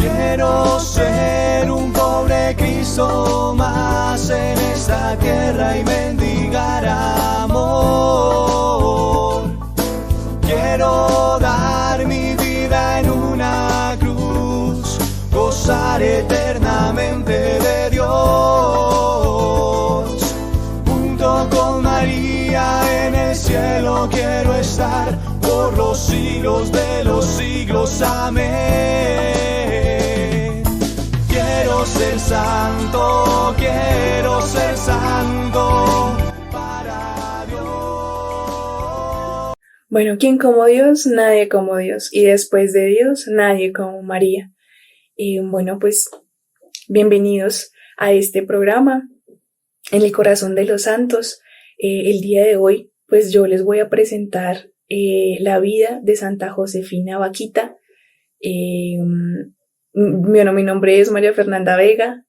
Quiero ser un pobre Cristo más en esta tierra y mendigar amor. Quiero dar mi vida en una cruz, gozar eternamente de Dios. Junto con María en el cielo quiero estar por los siglos de los siglos. Amén. Quiero ser santo para Dios. Bueno, ¿quién como Dios? Nadie como Dios. Y después de Dios, nadie como María. Y bueno, pues bienvenidos a este programa en el corazón de los santos. El día de hoy, pues yo les voy a presentar la vida de Santa Josefina Vaquita. Mi nombre es María Fernanda Vega,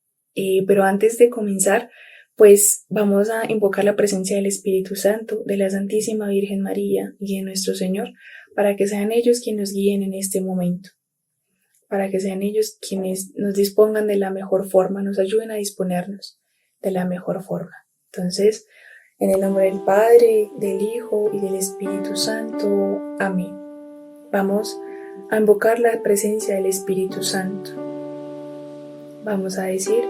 pero antes de comenzar, pues vamos a invocar la presencia del Espíritu Santo, de la Santísima Virgen María y de nuestro Señor, para que sean ellos quienes nos guíen en este momento, para que sean ellos quienes nos dispongan de la mejor forma, nos ayuden a disponernos de la mejor forma. Entonces, en el nombre del Padre, del Hijo y del Espíritu Santo. Amén. Vamos a invocar la presencia del Espíritu Santo. Vamos a decir: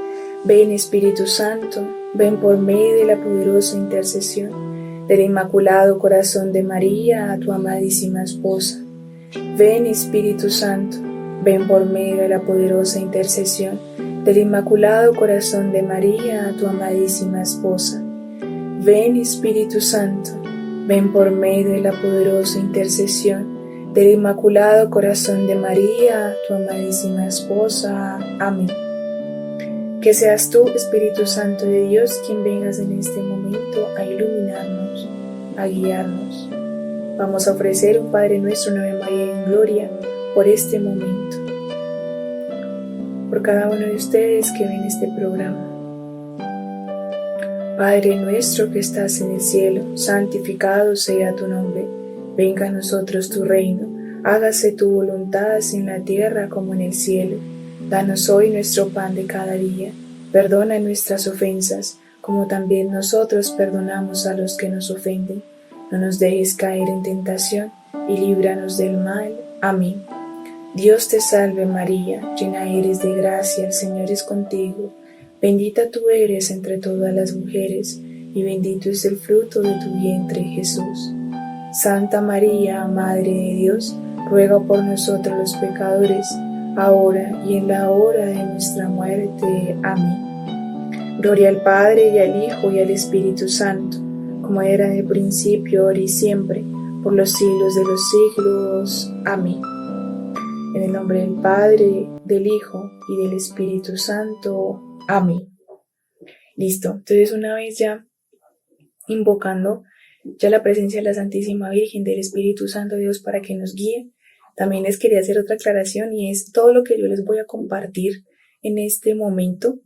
ven Espíritu Santo, ven por medio de la poderosa intercesión del Inmaculado Corazón de María, a tu amadísima esposa. Ven Espíritu Santo, ven por medio de la poderosa intercesión del Inmaculado Corazón de María, a tu amadísima esposa. Ven Espíritu Santo, ven por medio de la poderosa intercesión del Inmaculado Corazón de María, tu amadísima esposa. Amén. Que seas tú, Espíritu Santo de Dios, quien vengas en este momento a iluminarnos, a guiarnos. Vamos a ofrecer un Padre Nuestro, una Ave María en gloria por este momento, por cada uno de ustedes que ven este programa. Padre nuestro que estás en el cielo, santificado sea tu nombre. Venga a nosotros tu reino, hágase tu voluntad así en la tierra como en el cielo. Danos hoy nuestro pan de cada día. Perdona nuestras ofensas, como también nosotros perdonamos a los que nos ofenden. No nos dejes caer en tentación y líbranos del mal. Amén. Dios te salve María, llena eres de gracia, el Señor es contigo. Bendita tú eres entre todas las mujeres, y bendito es el fruto de tu vientre, Jesús. Santa María, Madre de Dios, ruega por nosotros los pecadores, ahora y en la hora de nuestra muerte. Amén. Gloria al Padre, y al Hijo, y al Espíritu Santo, como era en el principio, ahora y siempre, por los siglos de los siglos. Amén. En el nombre del Padre, del Hijo, y del Espíritu Santo. Amén. Listo. Entonces, una vez ya invocando ya la presencia de la Santísima Virgen, del Espíritu Santo de Dios para que nos guíe, también les quería hacer otra aclaración, y es todo lo que yo les voy a compartir en este momento.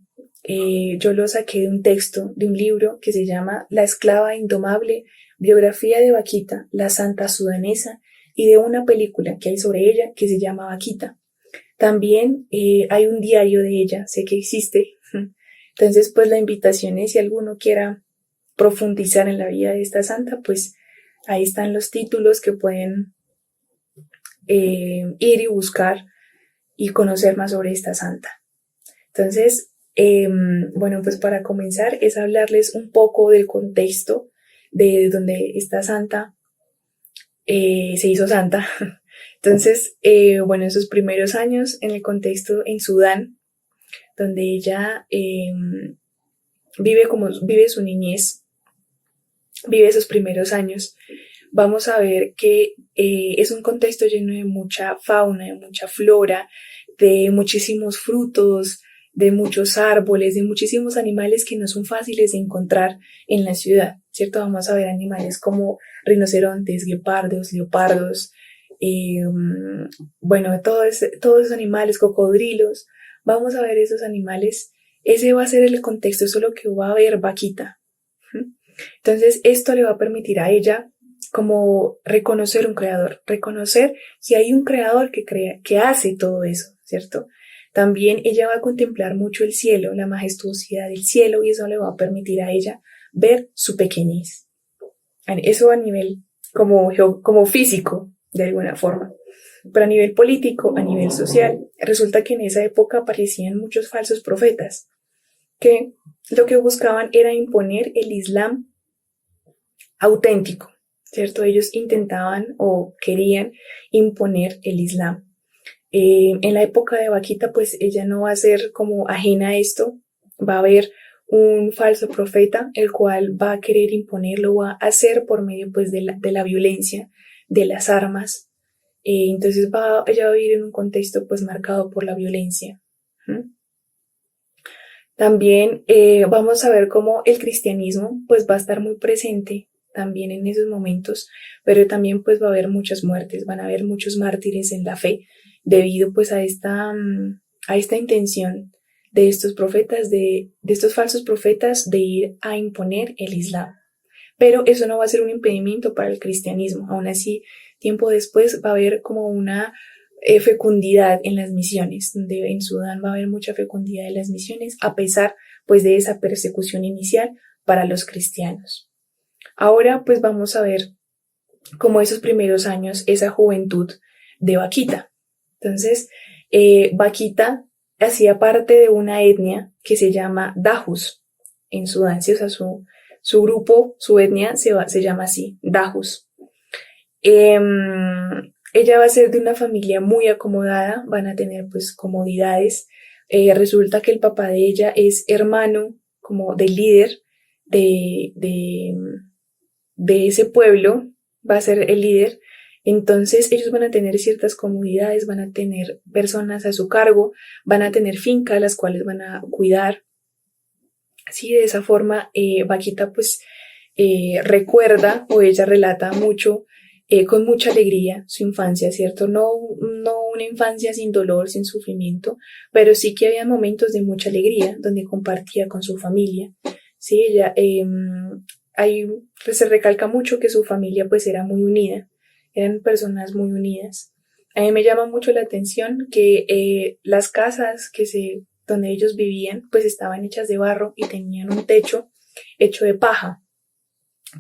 Yo lo saqué de un texto, de un libro que se llama La esclava indomable, biografía de Vaquita, la santa sudanesa, y de una película que hay sobre ella que se llama Vaquita. También hay un diario de ella, sé que existe. Entonces, pues la invitación es, si alguno quiera profundizar en la vida de esta santa, pues ahí están los títulos que pueden ir y buscar y conocer más sobre esta santa. Entonces, bueno, pues para comenzar es hablarles un poco del contexto de donde esta santa se hizo santa. Entonces, bueno, en sus primeros años en el contexto en Sudán, donde ella vive su niñez, vive esos primeros años, vamos a ver que es un contexto lleno de mucha fauna, de mucha flora, de muchísimos frutos, de muchos árboles, de muchísimos animales que no son fáciles de encontrar en la ciudad, ¿cierto? Vamos a ver animales como rinocerontes, guepardos, leopardos, bueno, todos esos animales, cocodrilos. Vamos a ver esos animales. Ese va a ser el contexto, eso es lo que va a ver Vaquita. Entonces, esto le va a permitir a ella como reconocer un creador, reconocer que hay un creador que hace todo eso, ¿cierto? También ella va a contemplar mucho el cielo, la majestuosidad del cielo, y eso le va a permitir a ella ver su pequeñez. Eso a nivel como físico, de alguna forma. Pero a nivel político, a nivel social, resulta que en esa época aparecían muchos falsos profetas que lo que buscaban era imponer el Islam auténtico, ¿cierto? Ellos intentaban o querían imponer el Islam. En la época de Vaquita, pues ella no va a ser como ajena a esto, va a haber un falso profeta, el cual va a querer imponerlo, va a hacer por medio pues de la violencia, de las armas. Entonces ella va a vivir en un contexto pues marcado por la violencia. También vamos a ver cómo el cristianismo pues va a estar muy presente también en esos momentos, pero también pues va a haber muchas muertes, van a haber muchos mártires en la fe debido pues a esta intención de estos profetas, de estos falsos profetas de ir a imponer el Islam. Pero eso no va a ser un impedimento para el cristianismo. Aún así, tiempo después va a haber como una fecundidad en las misiones, donde en Sudán va a haber mucha fecundidad en las misiones, a pesar pues de esa persecución inicial para los cristianos. Ahora pues vamos a ver como esos primeros años, esa juventud de Vaquita. Entonces, Vaquita hacía parte de una etnia que se llama Dajus en Sudán, ¿sí? O sea, su grupo, su etnia se llama así, Dajus. Ella va a ser de una familia muy acomodada, van a tener pues comodidades. Resulta que el papá de ella es hermano como del líder de ese pueblo, va a ser el líder. Entonces ellos van a tener ciertas comodidades, van a tener personas a su cargo, van a tener fincas las cuales van a cuidar. Sí, de esa forma Vaquita pues recuerda o ella relata mucho, con mucha alegría su infancia, ¿cierto? No una infancia sin dolor, sin sufrimiento, pero sí que había momentos de mucha alegría donde compartía con su familia. Sí, ella ahí pues, se recalca mucho que su familia pues era muy unida, eran personas muy unidas. A mí me llama mucho la atención que las casas donde ellos vivían pues estaban hechas de barro y tenían un techo hecho de paja.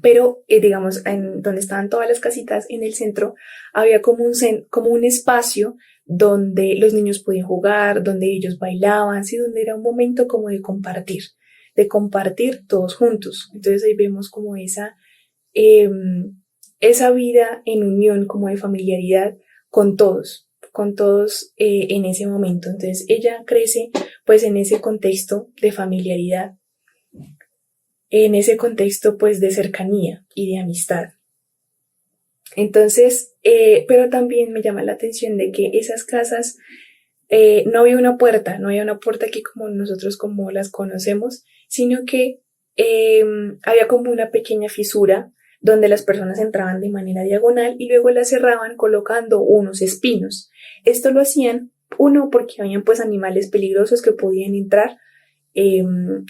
Pero, digamos, donde estaban todas las casitas, en el centro, había como un espacio donde los niños podían jugar, donde ellos bailaban, ¿sí? Donde era un momento como de compartir todos juntos. Entonces ahí vemos como esa vida en unión, como de familiaridad con todos en ese momento. Entonces ella crece pues en ese contexto de familiaridad, en ese contexto pues de cercanía y de amistad. Entonces, pero también me llama la atención de que esas casas no había una puerta aquí como nosotros como las conocemos, sino que había como una pequeña fisura donde las personas entraban de manera diagonal y luego la cerraban colocando unos espinos. Esto lo hacían, uno, porque habían pues animales peligrosos que podían entrar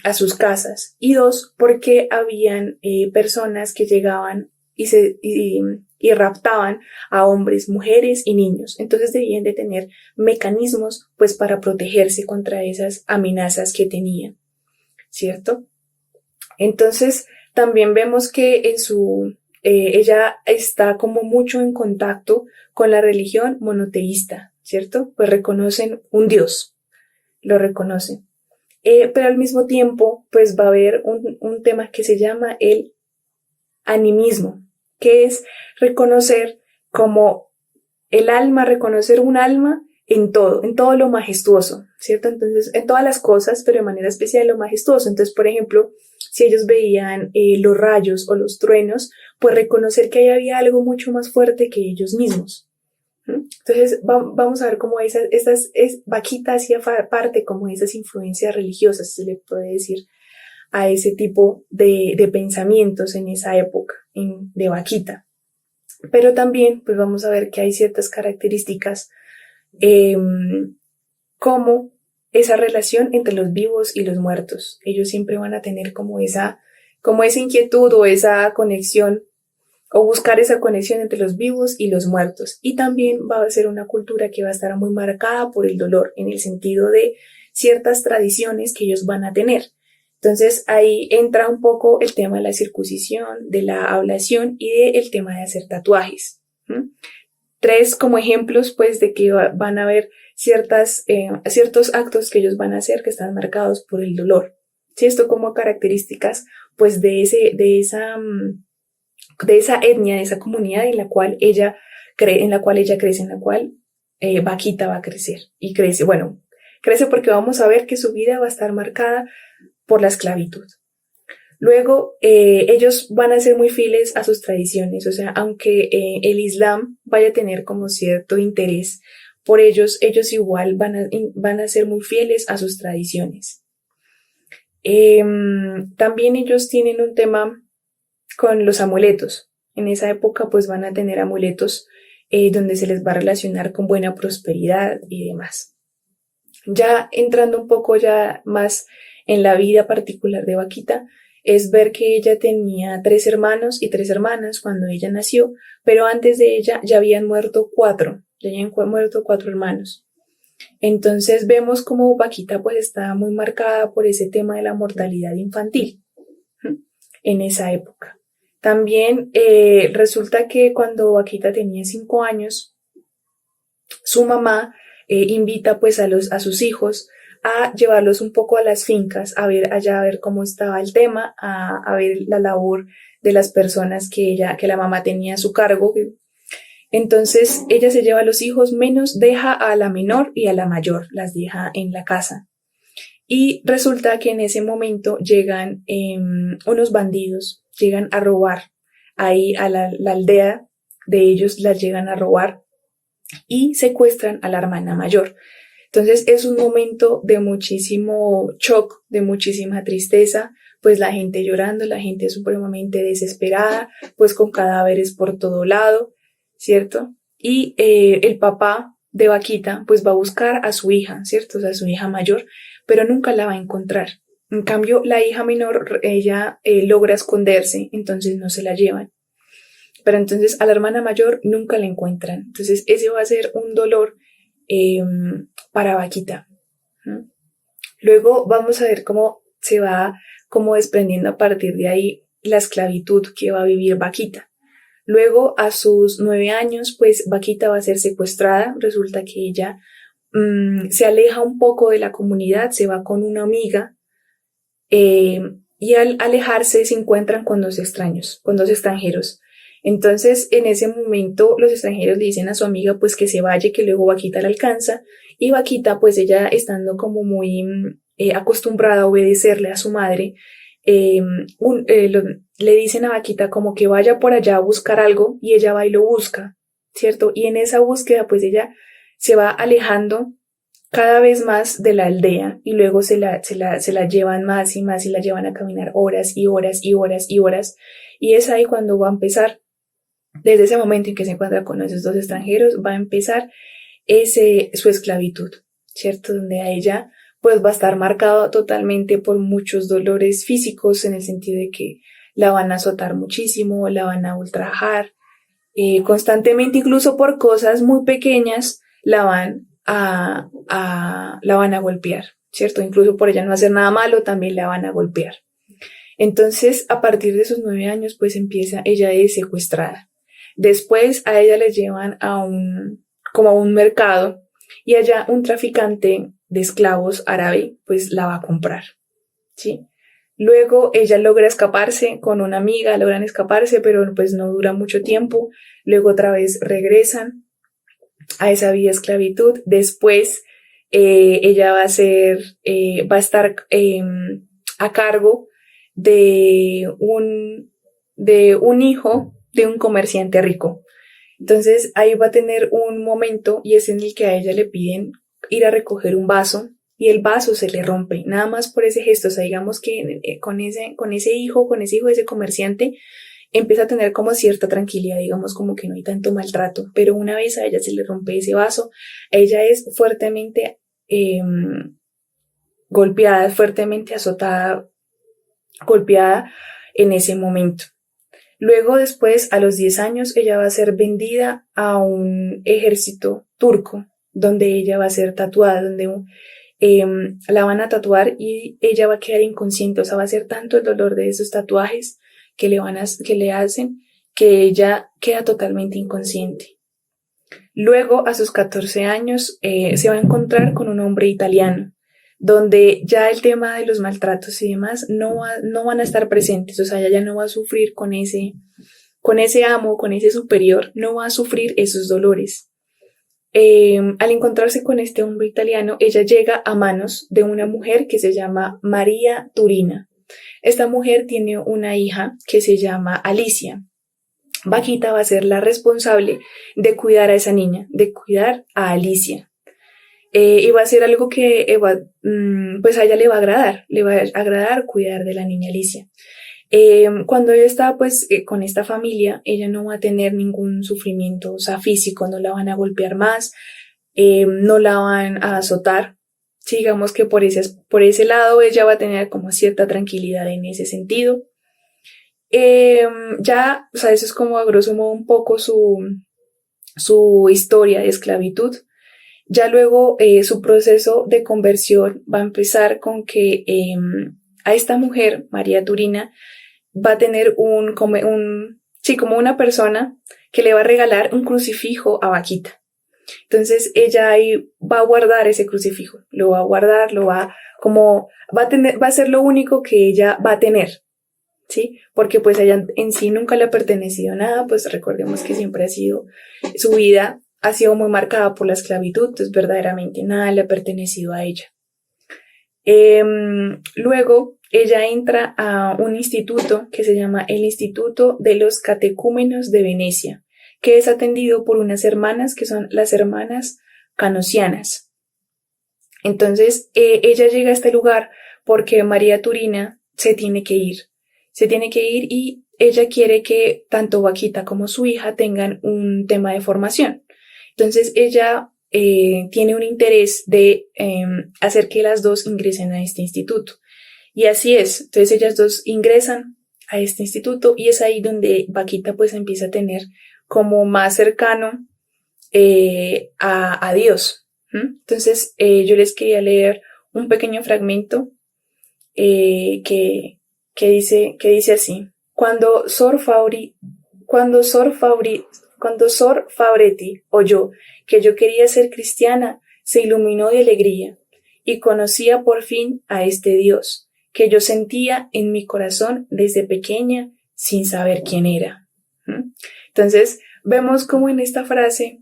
a sus casas, y dos, porque habían personas que llegaban y raptaban a hombres, mujeres y niños. Entonces debían de tener mecanismos pues para protegerse contra esas amenazas que tenían, ¿cierto? Entonces también vemos que ella está como mucho en contacto con la religión monoteísta, ¿cierto? Pues reconocen un Dios, lo reconocen. Pero al mismo tiempo, pues va a haber un tema que se llama el animismo, que es reconocer como el alma, reconocer un alma en todo lo majestuoso, ¿cierto? Entonces, en todas las cosas, pero de manera especial lo majestuoso. Entonces, por ejemplo, si ellos veían los rayos o los truenos, pues reconocer que ahí había algo mucho más fuerte que ellos mismos. Entonces vamos a ver cómo Vaquita hacía parte como de esas influencias religiosas, se le puede decir, a ese tipo de pensamientos en esa época de Vaquita. Pero también pues vamos a ver que hay ciertas características como esa relación entre los vivos y los muertos. Ellos siempre van a tener como esa inquietud o esa conexión o buscar esa conexión entre los vivos y los muertos. Y también va a ser una cultura que va a estar muy marcada por el dolor, en el sentido de ciertas tradiciones que ellos van a tener. Entonces ahí entra un poco el tema de la circuncisión, de la ablación y del tema de hacer tatuajes. Tres como ejemplos pues de que van a haber ciertos actos que ellos van a hacer que están marcados por el dolor. ¿Sí? Esto como características pues de esa etnia, de esa comunidad en la cual ella crece, en la cual Vaquita va a crecer. Y crece porque vamos a ver que su vida va a estar marcada por la esclavitud. Luego, ellos van a ser muy fieles a sus tradiciones, o sea, aunque el Islam vaya a tener como cierto interés por ellos igual van a ser muy fieles a sus tradiciones. También ellos tienen un tema con los amuletos. En esa época pues van a tener amuletos donde se les va a relacionar con buena prosperidad y demás. Ya entrando un poco ya más en la vida particular de Vaquita, es ver que ella tenía 3 hermanos y 3 hermanas cuando ella nació, pero antes de ella ya habían muerto 4 hermanos. Entonces vemos como Vaquita pues está muy marcada por ese tema de la mortalidad infantil en esa época. También resulta que cuando Vaquita tenía 5 años, su mamá invita pues a sus hijos a llevarlos un poco a las fincas, a ver cómo estaba el tema, a ver la labor de las personas que la mamá tenía a su cargo. Entonces ella se lleva a los hijos, menos deja a la menor y a la mayor, las deja en la casa. Y resulta que en ese momento llegan unos bandidos, llegan a robar ahí a la aldea de ellos, las llegan a robar y secuestran a la hermana mayor. Entonces es un momento de muchísimo shock, de muchísima tristeza, pues la gente llorando, la gente supremamente desesperada, pues con cadáveres por todo lado, ¿cierto? Y el papá de Vaquita pues va a buscar a su hija, ¿cierto? O sea, a su hija mayor, pero nunca la va a encontrar. En cambio, la hija menor, ella logra esconderse, entonces no se la llevan. Pero entonces a la hermana mayor nunca la encuentran. Entonces ese va a ser un dolor para Vaquita. Luego vamos a ver cómo se va como desprendiendo a partir de ahí la esclavitud que va a vivir Vaquita. Luego a sus 9 años pues Vaquita va a ser secuestrada. Resulta que ella se aleja un poco de la comunidad, se va con una amiga y al alejarse se encuentran con 2 extranjeros. Entonces, en ese momento, los extranjeros le dicen a su amiga pues que se vaya, que luego Vaquita la alcanza, y Vaquita, pues ella estando como muy acostumbrada a obedecerle a su madre, le dicen a Vaquita como que vaya por allá a buscar algo, y ella va y lo busca, ¿cierto? Y en esa búsqueda, pues ella se va alejando cada vez más de la aldea, y luego se la llevan más y más, y la llevan a caminar horas y horas y horas y horas, y es ahí cuando va a empezar. Desde ese momento en que se encuentra con esos 2 extranjeros, va a empezar su esclavitud, ¿cierto? Donde a ella pues va a estar marcado totalmente por muchos dolores físicos, en el sentido de que la van a azotar muchísimo, la van a ultrajar, constantemente, incluso por cosas muy pequeñas, la van a golpear, ¿cierto? Incluso por ella no hacer nada malo, también la van a golpear. Entonces, a partir de sus 9 años, pues ella es secuestrada. Después a ella le llevan a un mercado, y allá un traficante de esclavos árabe pues la va a comprar, ¿sí? Luego ella logra escaparse con una amiga, logran escaparse, pero pues no dura mucho tiempo. Luego otra vez regresan a esa vida de esclavitud. Después ella va a estar a cargo de un hijo de un comerciante rico. Entonces ahí va a tener un momento, y es en el que a ella le piden ir a recoger un vaso, y el vaso se le rompe, nada más por ese gesto. O sea, digamos que con ese hijo de ese comerciante empieza a tener como cierta tranquilidad, digamos como que no hay tanto maltrato, pero una vez a ella se le rompe ese vaso, ella es fuertemente golpeada, fuertemente azotada, golpeada en ese momento. Luego, después, a los 10 años, ella va a ser vendida a un ejército turco, donde ella va a ser tatuada, donde la van a tatuar y ella va a quedar inconsciente. O sea, va a ser tanto el dolor de esos tatuajes que le hacen, que ella queda totalmente inconsciente. Luego, a sus 14 años, se va a encontrar con un hombre italiano, donde ya el tema de los maltratos y demás no van a estar presentes. O sea, ella ya no va a sufrir con ese amo, con ese superior, no va a sufrir esos dolores. Al encontrarse con este hombre italiano, ella llega a manos de una mujer que se llama María Turina. Esta mujer tiene una hija que se llama Alicia. Vaquita va a ser la responsable de cuidar a esa niña, de cuidar a Alicia. Y va a ser algo que pues a ella le va a agradar cuidar de la niña Alicia. Cuando ella está pues con esta familia, ella no va a tener ningún sufrimiento, o sea, físico, no la van a golpear más, no la van a azotar. Sí, digamos que por ese lado ella va a tener como cierta tranquilidad en ese sentido. Ya, o sea, eso es como a grosso modo un poco su historia de esclavitud. Ya luego su proceso de conversión va a empezar con que a esta mujer, María Turina, va a tener como una persona que le va a regalar un crucifijo a Vaquita. Entonces ella ahí va a guardar ese crucifijo, lo va a guardar, va a ser lo único que ella va a tener, ¿sí? Porque pues ella en sí nunca le ha pertenecido a nada, pues recordemos que siempre su vida ha sido muy marcada por la esclavitud, entonces verdaderamente nada le ha pertenecido a ella. Luego ella entra a un instituto que se llama el Instituto de los Catecúmenos de Venecia, que es atendido por unas hermanas que son las hermanas canosianas. Entonces ella llega a este lugar porque María Turina se tiene que ir y ella quiere que tanto Vaquita como su hija tengan un tema de formación. Entonces ella tiene un interés de hacer que las dos ingresen a este instituto. Y así es. Entonces ellas dos ingresan a este instituto y es ahí donde Vaquita pues empieza a tener como más cercano a Dios. Entonces yo les quería leer un pequeño fragmento que dice así. Cuando Sor Fabretti oyó que yo quería ser cristiana, se iluminó de alegría y conocía por fin a este Dios que yo sentía en mi corazón desde pequeña sin saber quién era. Entonces vemos cómo en esta frase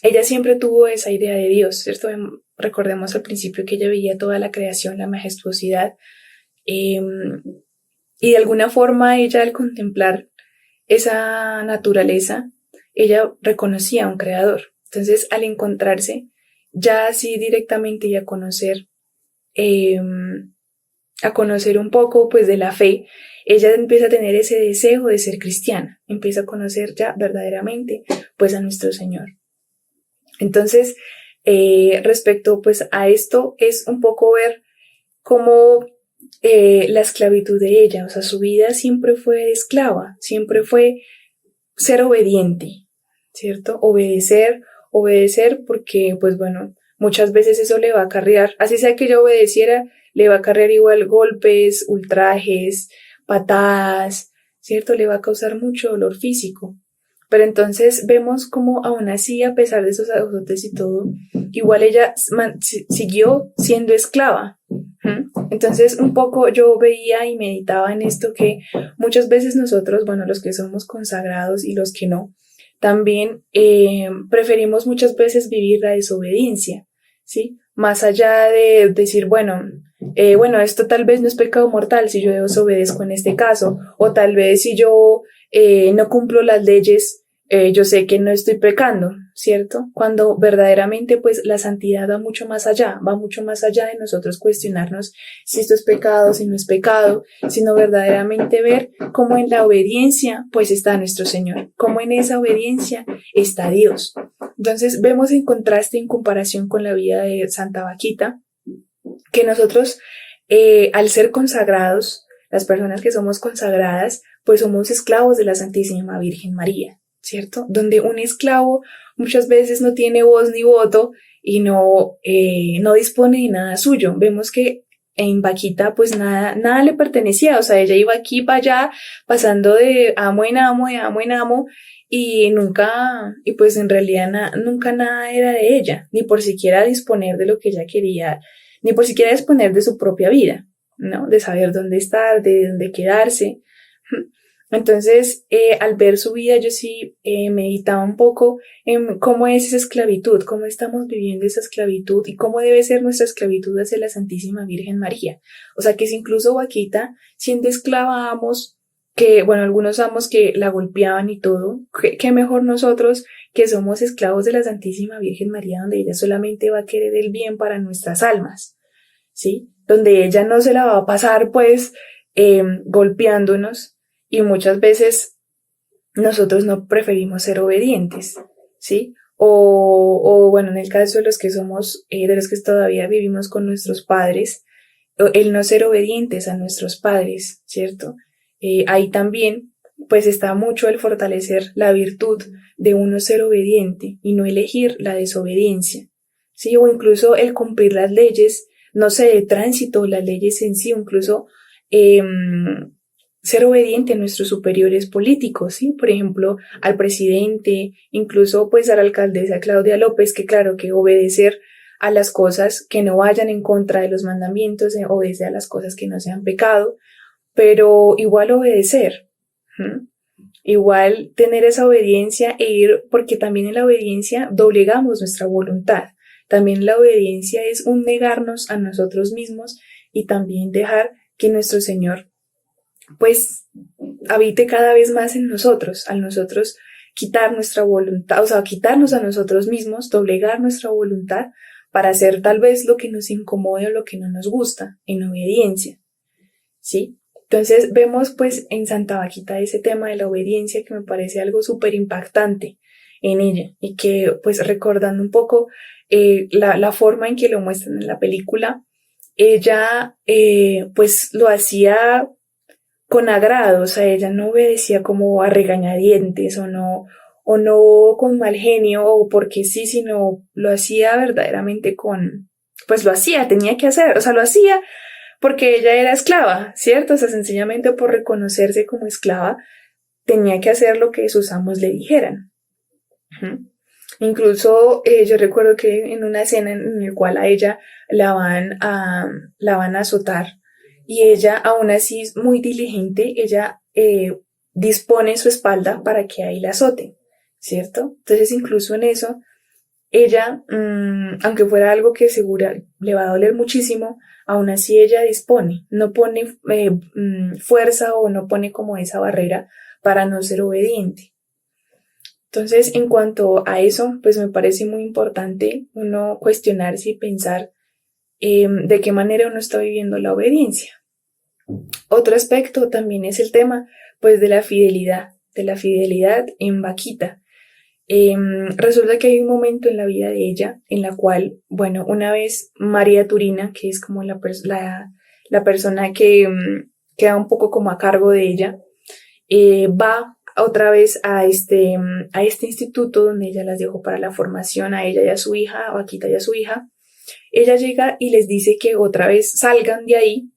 ella siempre tuvo esa idea de Dios, ¿cierto? Recordemos al principio que ella veía toda la creación, la majestuosidad, y de alguna forma ella al contemplar esa naturaleza, ella reconocía a un creador. Entonces, al encontrarse ya así directamente y a conocer un poco pues de la fe, ella empieza a tener ese deseo de ser cristiana, empieza a conocer ya verdaderamente pues a nuestro Señor. Entonces, respecto pues a esto es un poco ver cómo la esclavitud de ella, o sea, su vida siempre fue de esclava, siempre fue ser obediente, ¿cierto? Obedecer porque, pues bueno, muchas veces eso le va a acarrear, así sea que ella obedeciera, le va a acarrear igual golpes, ultrajes, patadas, ¿cierto? Le va a causar mucho dolor físico. Pero entonces vemos como aún así, a pesar de esos azotes y todo, igual ella siguió siendo esclava. Entonces un poco yo veía y meditaba en esto que muchas veces nosotros, bueno, los que somos consagrados y los que no, también preferimos muchas veces vivir la desobediencia, ¿sí? Más allá de decir, bueno, esto tal vez no es pecado mortal si yo desobedezco en este caso, o tal vez si yo no cumplo las leyes, yo sé que no estoy pecando, ¿cierto? Cuando verdaderamente pues la santidad va mucho más allá de nosotros cuestionarnos si esto es pecado, si no es pecado, sino verdaderamente ver cómo en la obediencia pues está nuestro Señor, cómo en esa obediencia está Dios. Entonces vemos en contraste, en comparación con la vida de Santa Vaquita, que nosotros al ser consagrados, las personas que somos consagradas, pues somos esclavos de la Santísima Virgen María, ¿cierto? Donde un esclavo muchas veces no tiene voz ni voto y no dispone de nada suyo. Vemos que en Vaquita pues nada le pertenecía, o sea, ella iba aquí para allá, pasando de amo en amo, de amo en amo, y pues en realidad nunca nada era de ella, ni por siquiera disponer de lo que ella quería, ni por siquiera disponer de su propia vida, ¿no? De saber dónde estar, de dónde quedarse. Entonces, al ver su vida, yo sí meditaba un poco en cómo es esa esclavitud, cómo estamos viviendo esa esclavitud y cómo debe ser nuestra esclavitud hacia la Santísima Virgen María. O sea, que si incluso Vaquita, siendo esclava, que, bueno, algunos amos que la golpeaban y todo, que mejor nosotros que somos esclavos de la Santísima Virgen María, donde ella solamente va a querer el bien para nuestras almas, ¿sí? Donde ella no se la va a pasar, pues, golpeándonos. Y muchas veces nosotros no preferimos ser obedientes, ¿sí? O bueno, en el caso de los que somos, de los que todavía vivimos con nuestros padres, el no ser obedientes a nuestros padres, ¿cierto? Ahí también, pues está mucho el fortalecer la virtud de uno ser obediente y no elegir la desobediencia, ¿sí? O incluso el cumplir las leyes, no sé, de tránsito, las leyes en sí, incluso ser obediente a nuestros superiores políticos, ¿sí? Por ejemplo, al presidente, incluso pues a la alcaldesa Claudia López, que claro que obedecer a las cosas que no vayan en contra de los mandamientos, obedecer a las cosas que no sean pecado, pero igual obedecer, igual tener esa obediencia e ir, porque también en la obediencia doblegamos nuestra voluntad, también la obediencia es un negarnos a nosotros mismos y también dejar que nuestro Señor pues habite cada vez más en nosotros, al nosotros quitar nuestra voluntad, o sea, quitarnos a nosotros mismos, doblegar nuestra voluntad para hacer tal vez lo que nos incomode o lo que no nos gusta, en obediencia, ¿sí? Entonces vemos pues en Santa Vaquita ese tema de la obediencia que me parece algo súper impactante en ella y que pues recordando un poco la forma en que lo muestran en la película, ella pues lo hacía con agrado, o sea, ella no obedecía como a regañadientes o no con mal genio o porque sí, sino lo hacía verdaderamente pues lo hacía, tenía que hacer, o sea, lo hacía porque ella era esclava, ¿cierto? O sea, sencillamente por reconocerse como esclava, tenía que hacer lo que sus amos le dijeran. Incluso yo recuerdo que en una escena en la cual a ella la van a azotar, y ella, aún así muy diligente, ella dispone su espalda para que ahí la azoten, ¿cierto? Entonces, incluso en eso, ella, aunque fuera algo que segura le va a doler muchísimo, aún así ella dispone, no pone fuerza o no pone como esa barrera para no ser obediente. Entonces, en cuanto a eso, pues me parece muy importante uno cuestionarse y pensar de qué manera uno está viviendo la obediencia. Otro aspecto también es el tema, pues, de la fidelidad en Vaquita. Resulta que hay un momento en la vida de ella en la cual, bueno, una vez María Turina, que es como la persona que queda un poco como a cargo de ella, va otra vez a este instituto donde ella las dejó para la formación, a ella y a su hija, a Vaquita y a su hija. Ella llega y les dice que otra vez salgan de ahí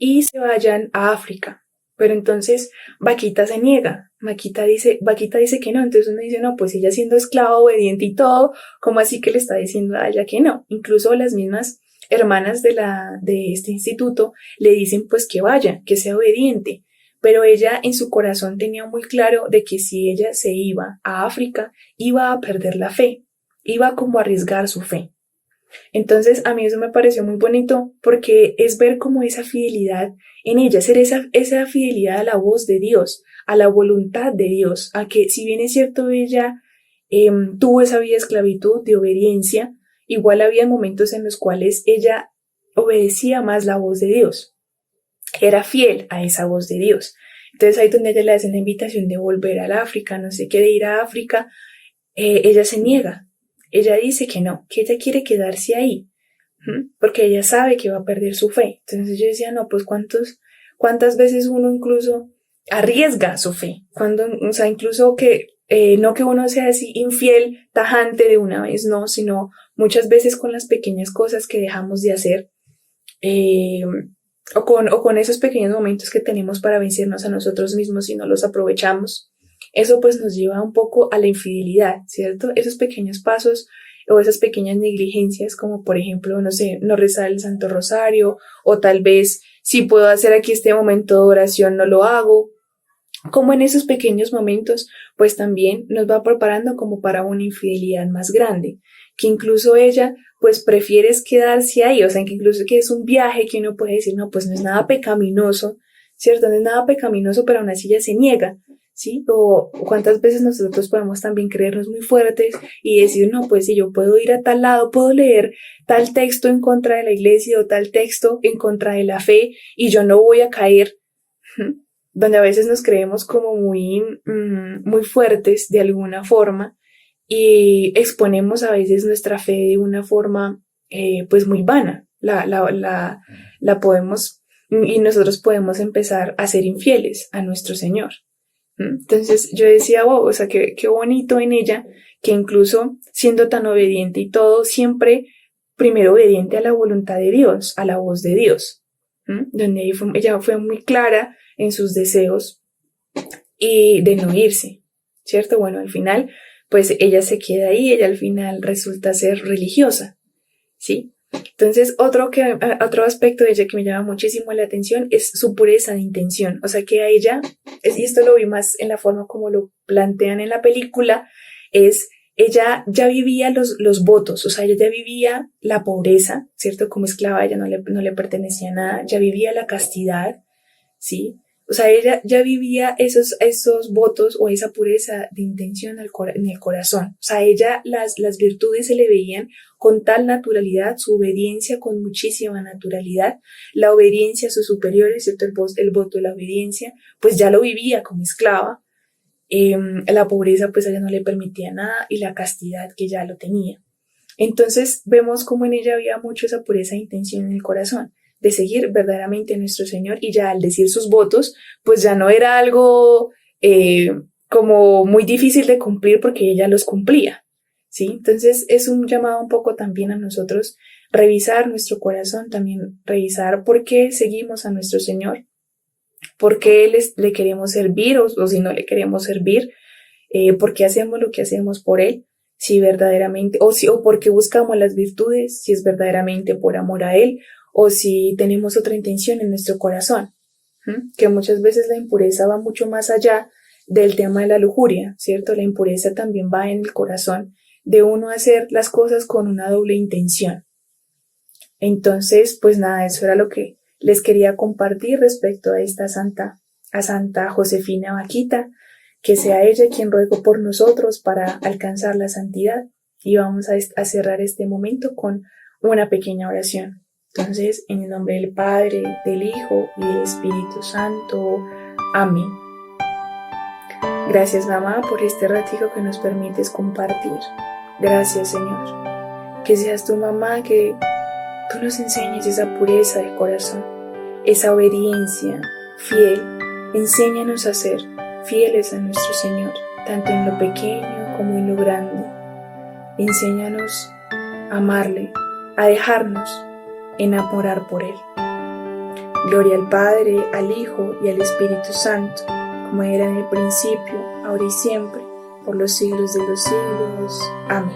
y se vayan a África. Pero entonces Vaquita se niega. Vaquita dice que no. Entonces uno dice, no, pues ella siendo esclava, obediente y todo, ¿cómo así que le está diciendo a ella que no? Incluso las mismas hermanas de este instituto le dicen pues que vaya, que sea obediente. Pero ella en su corazón tenía muy claro de que si ella se iba a África, iba a perder la fe, iba como a arriesgar su fe. Entonces a mí eso me pareció muy bonito porque es ver como esa fidelidad en ella, ser esa fidelidad a la voz de Dios, a la voluntad de Dios, a que si bien es cierto ella tuvo esa vida de esclavitud, de obediencia, igual había momentos en los cuales ella obedecía más la voz de Dios, era fiel a esa voz de Dios. Entonces ahí donde ella le hacen la invitación de volver al África, no sé qué, de ir a África, ella se niega. Ella dice que no, que ella quiere quedarse ahí, porque ella sabe que va a perder su fe. Entonces yo decía, no, pues cuántas veces uno incluso arriesga su fe, cuando, o sea, incluso que no que uno sea así infiel, tajante de una vez, no, sino muchas veces con las pequeñas cosas que dejamos de hacer, o con esos pequeños momentos que tenemos para vencernos a nosotros mismos y no los aprovechamos. Eso pues nos lleva un poco a la infidelidad, ¿cierto? Esos pequeños pasos o esas pequeñas negligencias, como por ejemplo, no sé, no rezar el Santo Rosario, o tal vez si puedo hacer aquí este momento de oración, no lo hago. Como en esos pequeños momentos, pues también nos va preparando como para una infidelidad más grande, que incluso ella pues prefiere quedarse ahí, o sea, que incluso que es un viaje que uno puede decir, no, pues no es nada pecaminoso, ¿cierto? No es nada pecaminoso, pero aún así ella se niega, ¿sí? O cuántas veces nosotros podemos también creernos muy fuertes y decir, no, pues si yo puedo ir a tal lado, puedo leer tal texto en contra de la iglesia o tal texto en contra de la fe y yo no voy a caer, donde a veces nos creemos como muy fuertes de alguna forma y exponemos a veces nuestra fe de una forma pues muy vana. La podemos, y nosotros podemos empezar a ser infieles a nuestro Señor. Entonces yo decía, wow, o sea, qué bonito en ella, que incluso siendo tan obediente y todo, siempre primero obediente a la voluntad de Dios, a la voz de Dios, donde ella fue muy clara en sus deseos y de no irse, ¿cierto? Bueno, al final, pues ella se queda ahí, ella al final resulta ser religiosa, ¿sí? Entonces, otro aspecto de ella que me llama muchísimo la atención es su pureza de intención, o sea que a ella, y esto lo vi más en la forma como lo plantean en la película, es ella ya vivía los votos, o sea, ella ya vivía la pobreza, ¿cierto? Como esclava ella no le pertenecía a nada, ya vivía la castidad, ¿sí? O sea, ella ya vivía esos votos o esa pureza de intención en el corazón. O sea, ella las virtudes se le veían con tal naturalidad, su obediencia con muchísima naturalidad, la obediencia a sus superiores, ¿cierto? El voto de la obediencia, pues ya lo vivía como esclava. La pobreza pues a ella no le permitía nada y la castidad que ya lo tenía. Entonces vemos como en ella había mucho esa pureza de intención en el corazón, de seguir verdaderamente a nuestro Señor, y ya al decir sus votos, pues ya no era algo como muy difícil de cumplir porque ella los cumplía, ¿sí? Entonces es un llamado un poco también a nosotros revisar nuestro corazón, también revisar por qué seguimos a nuestro Señor, por qué le queremos servir o si no le queremos servir, por qué hacemos lo que hacemos por Él, si verdaderamente, o por qué buscamos las virtudes, si es verdaderamente por amor a Él, o si tenemos otra intención en nuestro corazón, que muchas veces la impureza va mucho más allá del tema de la lujuria, ¿cierto? La impureza también va en el corazón de uno hacer las cosas con una doble intención. Entonces, pues nada, eso era lo que les quería compartir respecto a esta Santa Josefina Vaquita, que sea ella quien ruego por nosotros para alcanzar la santidad. Y vamos a cerrar este momento con una pequeña oración. Entonces, en el nombre del Padre, del Hijo y del Espíritu Santo. Amén. Gracias, mamá, por este ratito que nos permites compartir. Gracias, Señor. Que seas tu mamá, que tú nos enseñes esa pureza de corazón, esa obediencia fiel. Enséñanos a ser fieles a nuestro Señor, tanto en lo pequeño como en lo grande. Enséñanos a amarle, a dejarnos enamorar por Él. Gloria al Padre, al Hijo y al Espíritu Santo, como era en el principio, ahora y siempre, por los siglos de los siglos. Amén.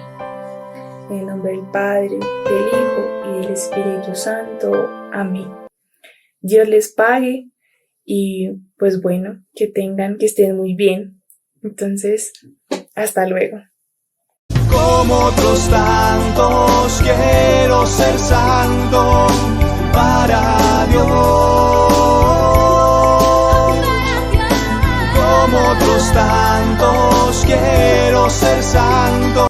En el nombre del Padre, del Hijo y del Espíritu Santo. Amén. Dios les pague y pues bueno, que estén muy bien. Entonces, hasta luego. Como otros tantos quiero ser santo para Dios. Como otros tantos quiero ser santo.